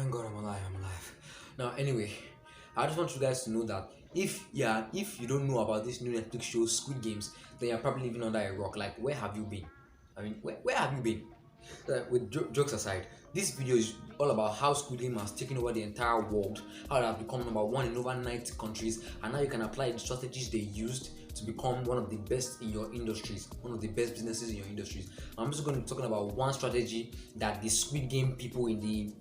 Thank God I'm alive. Now, anyway, I just want you guys to know that if you don't know about this new Netflix show Squid Games, then you're probably living under a rock. Like, where have you been? I mean, where have you been? With jokes aside, this video is all about how Squid Game has taken over the entire world, how it has become number one in over 90 countries, and how you can apply the strategies they used to become one of the best in your industries, one of the best businesses in your industries. I'm just going to be talking about one strategy that the Squid Game people in the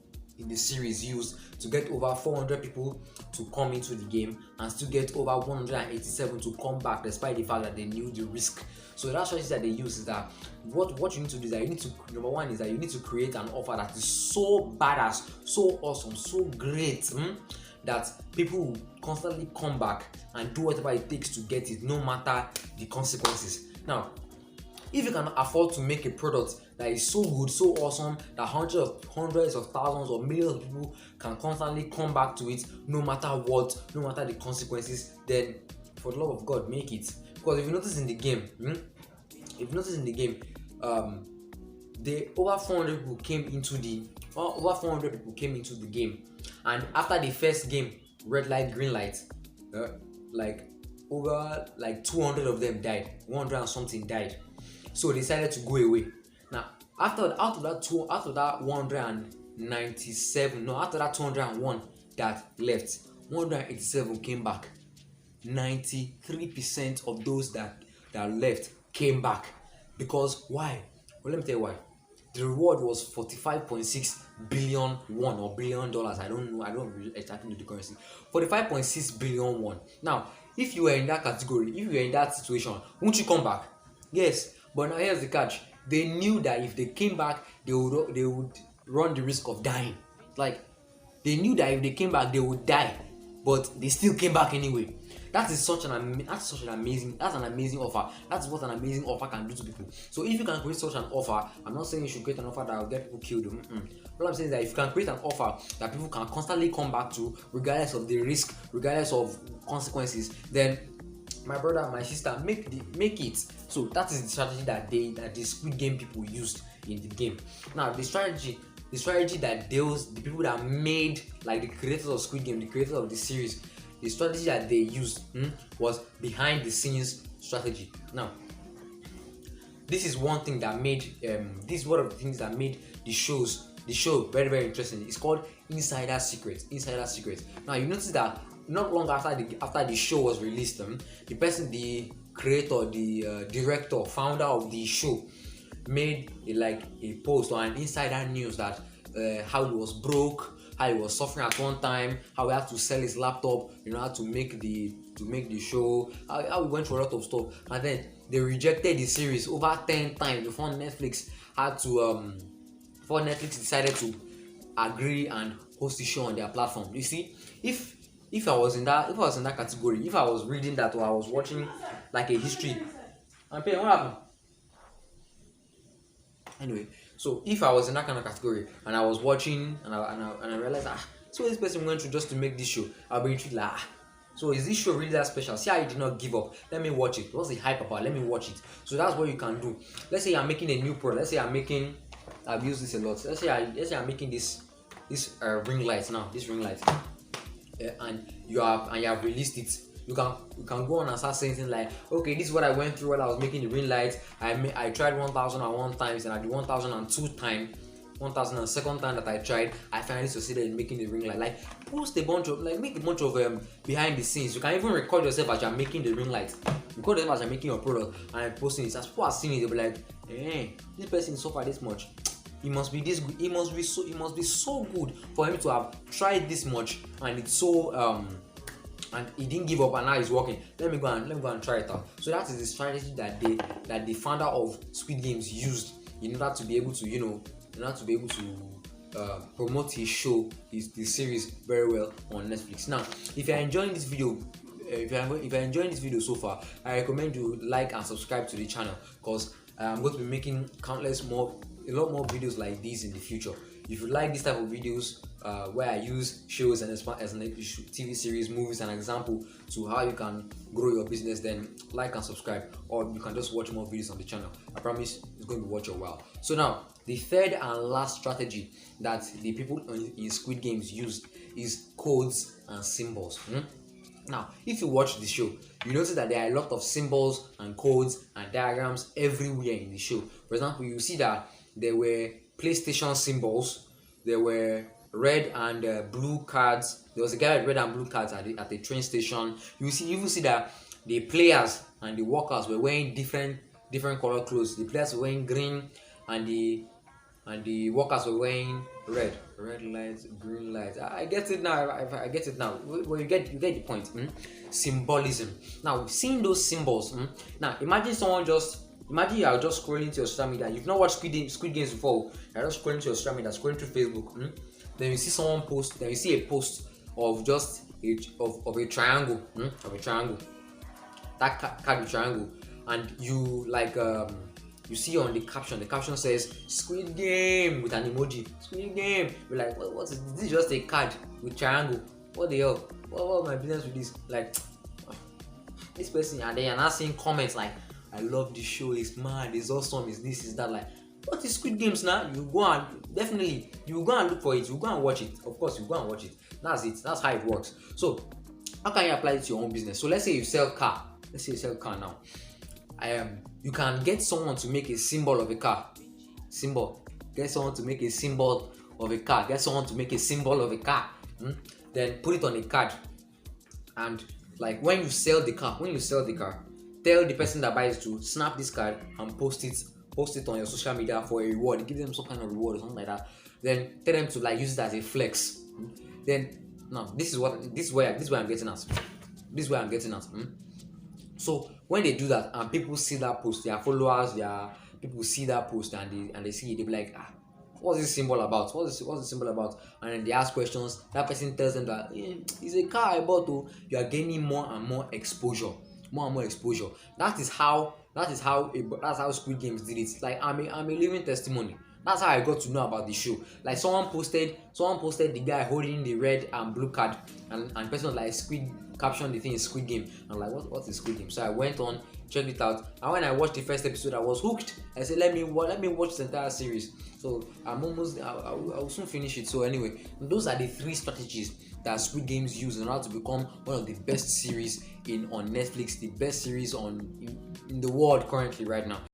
series used to get over 400 people to come into the game and still get over 187 to come back, despite the fact that they knew the risk. So that strategy that they use is that what you need to do is that you need to, number one is that you need to create an offer that is so badass, so awesome, so great, that people will constantly come back and do whatever it takes to get it, no matter the consequences. Now, if you can afford to make a product that is so good, so awesome, that hundreds of thousands or millions of people can constantly come back to it, no matter what, no matter the consequences, then for the love of God, make it. Because if you notice in the game, the over 400 people came into the game, and after the first game, red light, green light, over 200 of them died, 100 and something died. So they decided to go away. Now, after that 201 that left, 187 came back. 93% of those that left came back. Because why? Well, let me tell you why. The reward was 45.6 billion won or billion dollars. I don't know. I don't really exactly know the currency. 45.6 billion won. Now, if you were in that category, if you were in that situation, won't you come back? Yes. But now here's the catch. They knew that if they came back, they would run the risk of dying. Like, they knew that if they came back, they would die. But they still came back anyway. That's an amazing offer. That's what an amazing offer can do to people. So if you can create such an offer, I'm not saying you should create an offer that will get people killed. What I'm saying is that if you can create an offer that people can constantly come back to, regardless of the risk, regardless of consequences, then my brother, my sister, make it. So that is the strategy that the Squid Game people used in the game. Now, the strategy that the people that made, like the creators of Squid Game, the creators of the series, the strategy that they used was behind the scenes strategy. Now, this is one thing that made this is one of the things that made the show very, very interesting. It's called Insider Secrets. Now, you notice that not long after the show was released, the creator, the director, founder of the show made a post or an insider news that how he was broke, how he was suffering at one time, how he had to sell his laptop in order to make the show, how he went through a lot of stuff, and then they rejected the series over 10 times before Netflix decided to agree and host the show on their platform. You see, if I was in that category, if I was reading that or I was watching like a history, what happened? Anyway, so if I was in that kind of category and I was watching and I realized, so this person went through just to make this show, I'll be intrigued like, so is this show really that special? See how he did not give up. Let me watch it. What's the hype about? Let me watch it. So that's what you can do. Let's say I'm making a new product. Let's say I've used this a lot. Let's say I'm making this ring light now. This ring light, and you have released it. You can go on and start saying things like, okay, this is what I went through while I was making the ring light. I tried 1001 times, and at the 1002nd time that I tried, I finally succeeded in making the ring light. Like, make a bunch of behind the scenes. You can even record yourself as you're making the ring light. Record yourself as you're making your product and posting it. As people are seeing it, they'll be like, this person suffered this much. It must be this good. It must be so good for him to have tried this much, and it's so and he didn't give up, and now he's working. Let me go and try it out. So that is the strategy that the founder of Squid Games used in order to be able to promote his show, the series very well on Netflix. Now, if you're enjoying this video, so far, I recommend you like and subscribe to the channel, because I'm going to be making a lot more videos like these in the future. If you like this type of videos where I use shows as an TV series, movies, an example to how you can grow your business, then like and subscribe, or you can just watch more videos on the channel. I promise it's going to be worth your while. So now, The third and last strategy that the people in Squid Games use is codes and symbols. Now, if you watch the show, you notice that there are a lot of symbols and codes and diagrams everywhere in the show. For example, you see that there were PlayStation symbols, there were red and blue cards. There was a guy with red and blue cards at the train station. You even see that the players and the workers were wearing different color clothes. The players were wearing green, and the workers were wearing red lights, green lights. I get it now. I get it now. Well, you get the point. Symbolism. Now, seeing those symbols. Now, imagine you are just scrolling to your social media. You've not watched Squid Games before. You're just scrolling to your social media, scrolling through Facebook. Then you see someone post. Then you see a post of just of a triangle. Of a triangle. That card with triangle, and you you see on the caption says Squid Game with an emoji. Squid Game. You're like, what is this? Is just a card with triangle. What the hell? What my business with this? Like, this person, and then you're not seeing comments like, I love this show, it's mad, it's awesome, it's this, it's that. Like, what is Squid Games now? You go and look for it, you go and watch it. Of course, you go and watch it. That's it. That's how it works. So, how can you apply it to your own business? So let's say you sell car. Let's say you sell car now. You can get someone to make a symbol of a car. Get someone to make a symbol of a car. Get someone to make a symbol of a car. Then put it on a card. And like when you sell the car, tell the person that buys to snap this card and post it on your social media for a reward. Give them some kind of reward or something like that. Then tell them to like use it as a flex. Then now this is where I'm getting at. This is where I'm getting at. So when they do that and people see that post, their followers, people see that post and they see it, they be like, what's this symbol about? What's the symbol about? And then they ask questions. That person tells them that it's a car I bought. You are gaining more and more exposure. That is how Squid Games did it. Like, I'm a living testimony. That's how I got to know about the show. Like, someone posted the guy holding the red and blue card, and person was like, caption the thing is Squid Game. I'm like, what is Squid Game? So I went on, checked it out, and when I watched the first episode, I was hooked. I said, let me watch the entire series. So I will soon finish it. So anyway, those are the 3 strategies that Squid Games use in order to become one of the best series on Netflix, the best series in the world currently right now.